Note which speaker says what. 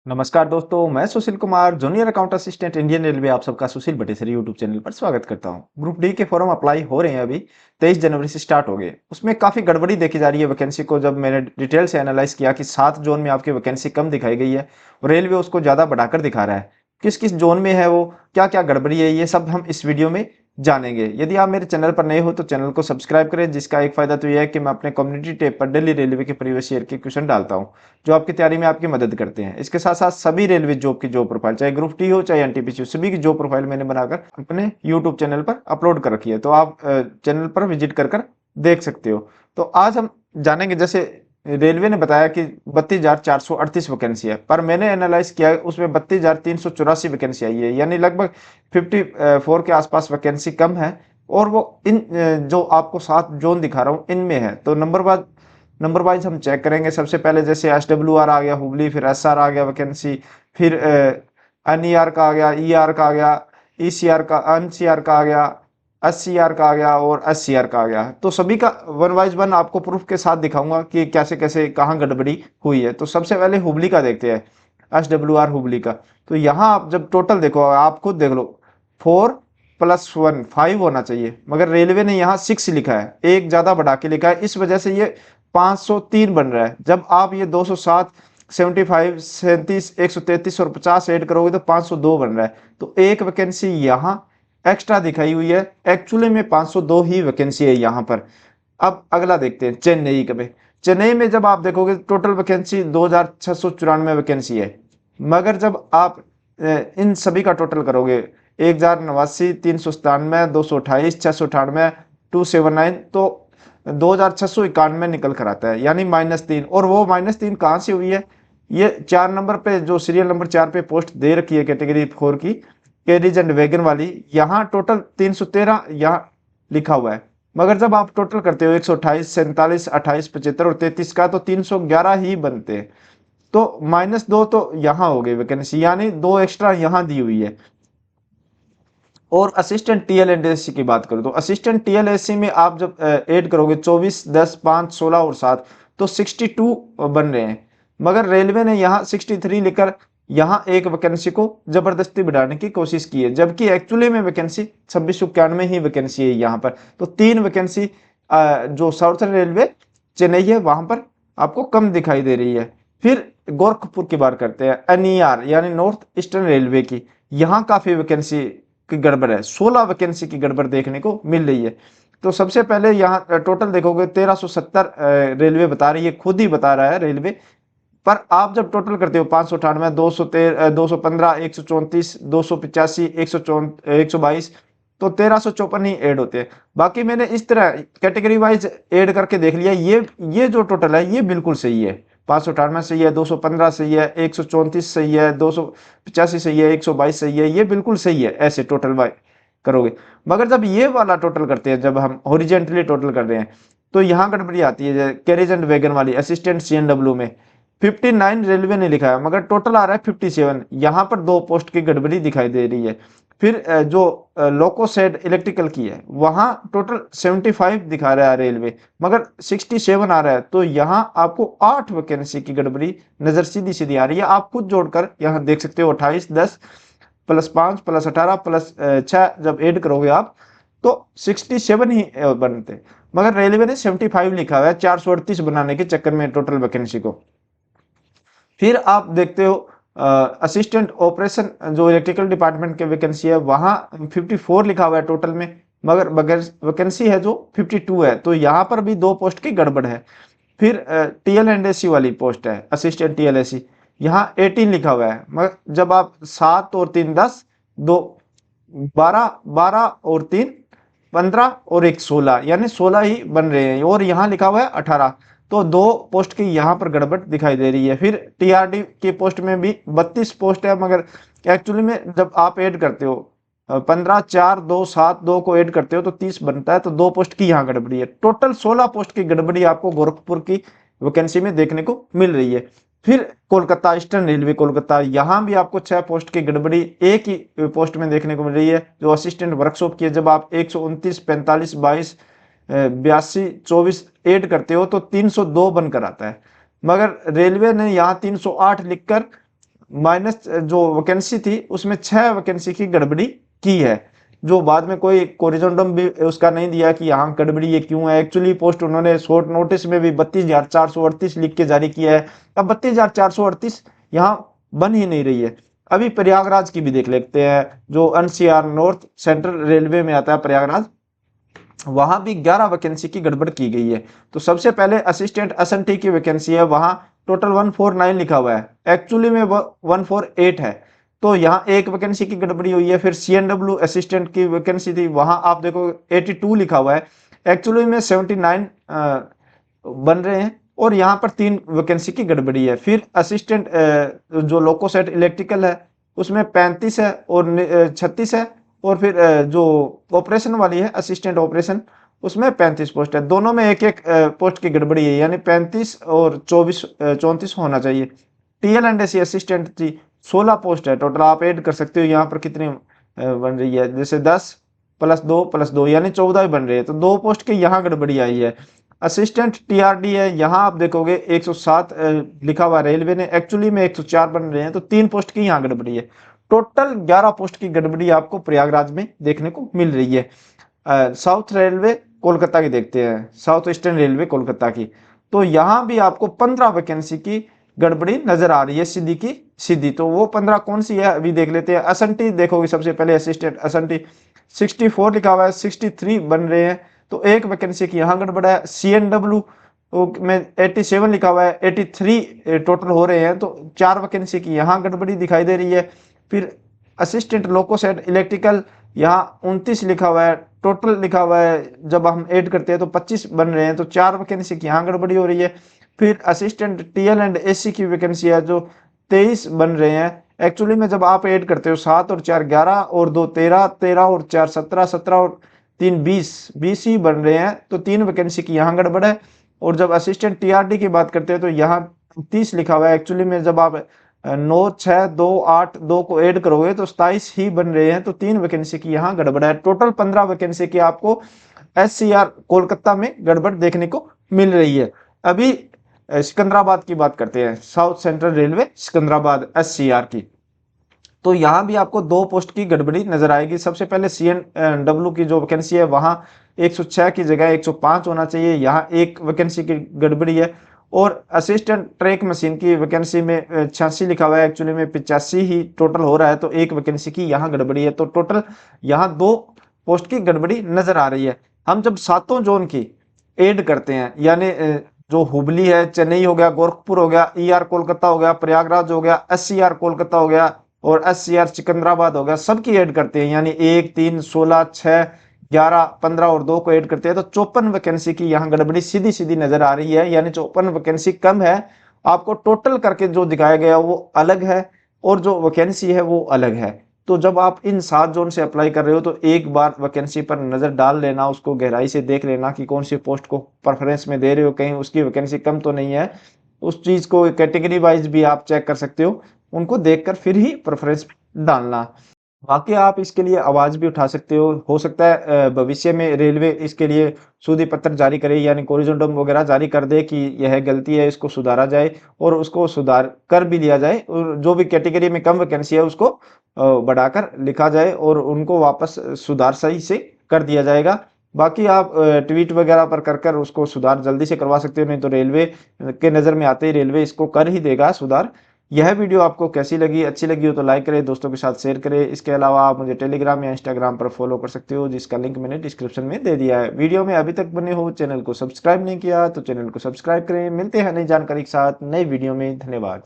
Speaker 1: नमस्कार दोस्तों, मैं Sushil Kumar, junior account assistant Indian railway आप सबका सुशील बटेसरी यूट्यूब चैनल पर स्वागत करता हूं। ग्रुप डी के फॉर्म अप्लाई हो रहे हैं अभी 23 जनवरी से स्टार्ट हो गए। उसमें काफ़ी गड़बड़ी देखी जा रही है वैकेंसी को। जब मैंने डिटेल से एनालाइज किया कि 7 जोन में आपकी वैकेंसी कम दिखाई गई है और रेलवे उसको ज़्यादा बढ़ाकर दिखा रहा है। किस किस जोन में है वो, क्या क्या गड़बड़ी है, ये सब हम इस वीडियो में जानेंगे। यदि आप मेरे चैनल पर नए हो तो चैनल को सब्सक्राइब करें, जिसका एक फ़ायदा तो यह है कि मैं अपने कम्युनिटी टैब पर डेली रेलवे के प्रीवियस ईयर के क्वेश्चन डालता हूँ, जो आपकी तैयारी में आपकी मदद करते हैं। इसके साथ साथ सभी रेलवे जॉब की जॉब प्रोफाइल, चाहे ग्रुप टी हो चाहे एनटीपीसी हो, सभी की जॉब प्रोफाइल मैंने बनाकर अपने यूट्यूब चैनल पर अपलोड कर रखी है, तो आप चैनल पर विजिट कर कर देख सकते हो। तो आज हम जानेंगे, जैसे रेलवे ने बताया कि 32,438 वैकेंसी है, पर मैंने एनालाइज किया उसमें 32,384 वैकेंसी आई है, यानी लगभग 54 के आसपास वैकेंसी कम है। और वो इन जो आपको 7 जोन दिखा रहा हूँ इनमें है। तो नंबर वाइज हम चेक करेंगे। सबसे पहले जैसे एसडब्ल्यूआर आ गया हुबली, फिर एसआर आ गया वैकेंसी, फिर एनईआर का आ गया, ईआर का आ गया, ईसीआर का, एनसीआर का आ गया, एससीआर का आ गया और एससीआर का आ गया। तो सभी का वन वाइज वन आपको प्रूफ के साथ दिखाऊंगा कि कैसे कैसे कहाँ गड़बड़ी हुई है। तो सबसे पहले हुबली का देखते हैं, एसडब्ल्यूआर हुबली का। तो यहाँ आप जब टोटल देखो, आप खुद देख लो, 4+1 5 होना चाहिए, मगर रेलवे ने यहाँ 6 लिखा है, एक ज्यादा बढ़ा के लिखा है। इस वजह से ये 503 बन रहा है। जब आप ये 207, 75, 37, 133 और 50 ऐड करोगे तो 502 बन रहा है। तो एक वैकेंसी यहाँ एक्स्ट्रा दिखाई हुई है, एक्चुअली में 502 ही वैकेंसी है यहाँ पर। अब अगला देखते हैं चेन्नई का। चेन्नई में जब आप देखोगे टोटल वैकेंसी 2,694 वैकेंसी है, मगर जब आप इन सभी का टोटल करोगे 1,089, 397, 228, 698, 279, तो 2,691 निकल कर आता है, यानी -3। और वो -3 कहाँ से हुई है? ये 4 नंबर पे, जो सीरियल नंबर 4 पे पोस्ट दे रखी है कैटेगरी 4 की, कैरिज एंड वैगन वाली, यहाँ टोटल 313 यहाँ लिखा हुआ है। मगर जब आप टोटल करते हो 128, 47, 28, 75 और 33 का, तो 311 ही बनते हैं। तो -2 तो यहाँ हो गई वैकेंसी, यानी 2 एक्स्ट्रा यहाँ दी हुई है। और असिस्टेंट टीएलएनडीएससी की बात करूं तो असिस्टेंट टीएलएससी में आप जब ऐड करोगे 24, 10, 5, 16 और 7, तो 62 बन रहे हैं। मगर रेलवे ने यहाँ 63 लिखकर यहाँ एक वैकेंसी को जबरदस्ती बढ़ाने की कोशिश की है, जबकि एक्चुअली में वैकेंसी 2691 ही वैकेंसी है यहाँ पर। तो 3 वैकेंसी जो साउथर्न रेलवे चेन्नई है वहां पर आपको कम दिखाई दे रही है। फिर गोरखपुर की बात करते हैं, एनईआर यानी नॉर्थ ईस्टर्न रेलवे की। यहाँ काफी वैकेंसी की गड़बड़ है, 16 वैकेंसी की गड़बड़ देखने को मिल रही है। तो सबसे पहले यहाँ टोटल देखोगे 1370 रेलवे बता रही है, खुद ही बता रहा है रेलवे। पर आप जब टोटल करते हो 598, 213, 215, 134, 285, 122, तो 1354 ही ऐड होते हैं। बाकी मैंने इस तरह कैटेगरी वाइज ऐड करके देख लिया, ये जो टोटल है ये बिल्कुल सही है। 598 सही है, 215 सही है, 134 सही है, 285 सही है, 122 सही है, ये बिल्कुल सही है ऐसे टोटल वाइज करोगे। मगर जब ये वाला टोटल करते हैं, जब हम हॉरिजेंटली टोटल कर रहे हैं, तो यहाँ गड़बड़ी आती है। कैरेज एंड वैगन वाली असिस्टेंट सीएनडब्ल्यू में 59 रेलवे ने लिखा है, मगर टोटल आ रहा है 57। यहाँ पर 2 पोस्ट की गड़बड़ी दिखाई दे रही है। फिर जो लोको शेड इलेक्ट्रिकल की है, वहां टोटल 75 दिखा रहा है रेलवे, मगर 67 आ रहा है। तो यहाँ आपको 8 वैकेंसी की गड़बड़ी नजर सीधी सीधी आ रही है। आप खुद जोड़कर यहाँ देख सकते हो, 28, 10 +5 +18 +6 जब ऐड करोगे आप, तो 67 ही बनते। मगर रेलवे ने 75 लिखा हुआ है 438 बनाने के चक्कर में टोटल वैकेंसी को। फिर आप देखते हो असिस्टेंट ऑपरेशन जो इलेक्ट्रिकल डिपार्टमेंट के वैकेंसी है, वहां 54 लिखा हुआ है टोटल में, मगर वैकेंसी है जो 52 है। तो यहाँ पर भी 2 पोस्ट की गड़बड़ है। फिर टीएलएनडीसी वाली पोस्ट है असिस्टेंट टीएलएसी, यहाँ 18 लिखा हुआ है, मगर जब आप 7 और 3 10, 2 12, 12 और 3 15 और 1 16, यानी 16 ही बन रहे हैं। और यहाँ लिखा हुआ है 18। तो 2 पोस्ट की यहाँ पर गड़बड़ दिखाई दे रही है। फिर टीआरडी की पोस्ट में भी 32 पोस्ट है, मगर एक्चुअली में जब आप ऐड करते हो 15, 4, 2, 7, 2 को ऐड करते हो तो 30 बनता है। तो 2 पोस्ट की यहाँ गड़बड़ी है। टोटल 16 पोस्ट की गड़बड़ी आपको गोरखपुर की वैकेंसी में देखने को मिल रही है। फिर कोलकाता ईस्टर्न रेलवे कोलकाता, यहाँ भी आपको 6 पोस्ट की गड़बड़ी एक ही पोस्ट में देखने को मिल रही है, जो असिस्टेंट वर्कशॉप की है। जब आप 129, 45, 22, 82, 24 ऐड करते हो तो 302 बनकर आता है, मगर रेलवे ने यहाँ 308 लिखकर माइनस जो वैकेंसी थी उसमें 6 वैकेंसी की गड़बड़ी की है, जो बाद में कोई कोरिजोंडम भी उसका नहीं दिया कि यहाँ गड़बड़ी ये क्यों है। एक्चुअली पोस्ट उन्होंने शॉर्ट नोटिस में भी 32,438 लिख के जारी किया है। अब 32,438 यहाँ बन ही नहीं रही है। अभी प्रयागराज की भी देख लेते हैं, जो एनसीआर नॉर्थ सेंट्रल रेलवे में आता है प्रयागराज, वहां भी 11 वैकेंसी की गड़बड़ की गई है। तो सबसे पहले असिस्टेंट एसएनटी की वैकेंसी है, वहां टोटल 149 लिखा हुआ है, एक्चुअली में 148 है। तो यहाँ एक वैकेंसी की गड़बड़ी हुई है। फिर सीएनडब्ल्यू असिस्टेंट की वैकेंसी थी, वहां आप देखो 82 लिखा हुआ है, एक्चुअली में 79 बन रहे हैं, और यहाँ पर 3 वैकेंसी की गड़बड़ी है। फिर असिस्टेंट जो लोकोसेट इलेक्ट्रिकल है उसमें 35 है और 36 है, और फिर जो ऑपरेशन वाली है असिस्टेंट ऑपरेशन उसमें 35 पोस्ट है। दोनों में एक एक पोस्ट की गड़बड़ी है, यानी 35 और 34 होना चाहिए। टीएल एंड एसी असिस्टेंट थी, 16 पोस्ट है टोटल, आप ऐड कर सकते हो यहाँ पर कितनी बन रही है, जैसे 10 + 2 यानी 14 बन रही है। तो 2 पोस्ट की यहाँ गड़बड़ी आई है। असिस्टेंट टीआरडी है, यहाँ आप देखोगे 107 लिखा हुआ रेलवे ने, एक्चुअली में 104 बन रहे हैं, तो 3 पोस्ट की यहाँ गड़बड़ी है। टोटल 11 पोस्ट की गड़बड़ी आपको प्रयागराज में देखने को मिल रही है। साउथ रेलवे कोलकाता की देखते हैं, साउथ ईस्टर्न रेलवे कोलकाता की, तो यहाँ भी आपको 15 वैकेंसी की गड़बड़ी नजर आ रही है, सीधी की सीधी। तो वो 15 कौन सी है अभी देख लेते हैं। एसएनटी देखोगे सबसे पहले, असिस्टेंट एसएनटी 64 लिखा हुआ है, 63 बन रहे हैं, तो एक वैकेंसी की यहाँ गड़बड़ है। सीएनडब्ल्यू में 87 लिखा हुआ है, 83 टोटल हो रहे हैं, तो 4 वैकेंसी की यहाँ गड़बड़ी दिखाई दे रही है। फिर असिस्टेंट लोकोसेट इलेक्ट्रिकल, यहाँ 29 लिखा हुआ है, टोटल लिखा हुआ है जब हम ऐड करते हैं तो 25 बन रहे हैं, तो 4 वैकेंसी की यहाँ गड़बड़ी हो रही है। फिर असिस्टेंट टीएल एंड एसी की वैकेंसी है, जो 23 बन रहे हैं, एक्चुअली में जब आप ऐड करते हो 7 और 4 11 और 2 13, 13 और 4 17, 17 और 3 20 ही बन रहे हैं, तो 3 वैकेंसी की यहाँ गड़बड़ है। और जब असिस्टेंट टीआरडी की बात करते हैं तो यहाँ 30 लिखा हुआ है, एक्चुअली में जब आप 9 6 2 8 2 को ऐड करोगे तो 27 ही बन रहे हैं, तो 3 वैकेंसी की यहाँ गड़बड़ है। टोटल 15 वैकेंसी की आपको एससीआर कोलकाता में गड़बड़ देखने को मिल रही है। अभी सिकंदराबाद की बात करते हैं, south central railway Secunderabad SCR की, तो यहाँ भी आपको 2 पोस्ट की गड़बड़ी नजर आएगी। सबसे पहले सीएनडब्ल्यू की जो वैकेंसी है वहां 106 की जगह 105 होना चाहिए, यहाँ एक वैकेंसी की गड़बड़ी है। और असिस्टेंट ट्रैक मशीन की वैकेंसी में 86 लिखा हुआ है, एक्चुअली में 85 ही टोटल हो रहा है, तो एक वैकेंसी की यहाँ गड़बड़ी है। तो टोटल यहाँ 2 पोस्ट की गड़बड़ी नजर आ रही है। हम जब सातों जोन की ऐड करते हैं, यानी जो हुबली है, चेन्नई हो गया, गोरखपुर हो गया, ईआर कोलकाता हो गया, प्रयागराज हो गया, एससीआर कोलकाता हो गया और एससीआर सिकंदराबाद हो गया, सबकी ऐड करते हैं, यानी 1 3 16 6 11 15 और 2 को ऐड करते हैं, तो 54 वैकेंसी की यहाँ गड़बड़ी सीधी सीधी नजर आ रही है, यानी 54 वैकेंसी कम है। आपको टोटल करके जो दिखाया गया वो अलग है और जो वैकेंसी है वो अलग है। तो जब आप इन 7 जोन से अप्लाई कर रहे हो तो एक बार वैकेंसी पर नजर डाल लेना, उसको गहराई से देख लेना कि कौन सी पोस्ट को प्रेफरेंस में दे रहे हो, कहीं उसकी वैकेंसी कम तो नहीं है। उस चीज को कैटेगरी वाइज भी आप चेक कर सकते हो, उनको देखकर फिर ही प्रेफरेंस डालना। बाकी आप इसके लिए आवाज भी उठा सकते हो सकता है भविष्य में रेलवे इसके लिए सूदी पत्र जारी करे, यानी कोरिजोंडम वगैरह जारी कर दे कि यह गलती है, इसको सुधारा जाए और उसको सुधार कर भी लिया जाए, और जो भी कैटेगरी में कम वैकेंसी है उसको बढ़ाकर लिखा जाए और उनको वापस सुधार सही से कर दिया जाएगा। बाकी आप ट्वीट वगैरह पर कर उसको सुधार जल्दी से करवा सकते हो, नहीं तो रेलवे के नज़र में आते ही रेलवे इसको कर ही देगा सुधार। यह वीडियो आपको कैसी लगी, अच्छी लगी हो तो लाइक करें, दोस्तों के साथ शेयर करें। इसके अलावा आप मुझे टेलीग्राम या इंस्टाग्राम पर फॉलो कर सकते हो, जिसका लिंक मैंने डिस्क्रिप्शन में दे दिया है। वीडियो में अभी तक बने हो, चैनल को सब्सक्राइब नहीं किया तो चैनल को सब्सक्राइब करें। मिलते हैं नई जानकारी के साथ नई वीडियो में। धन्यवाद।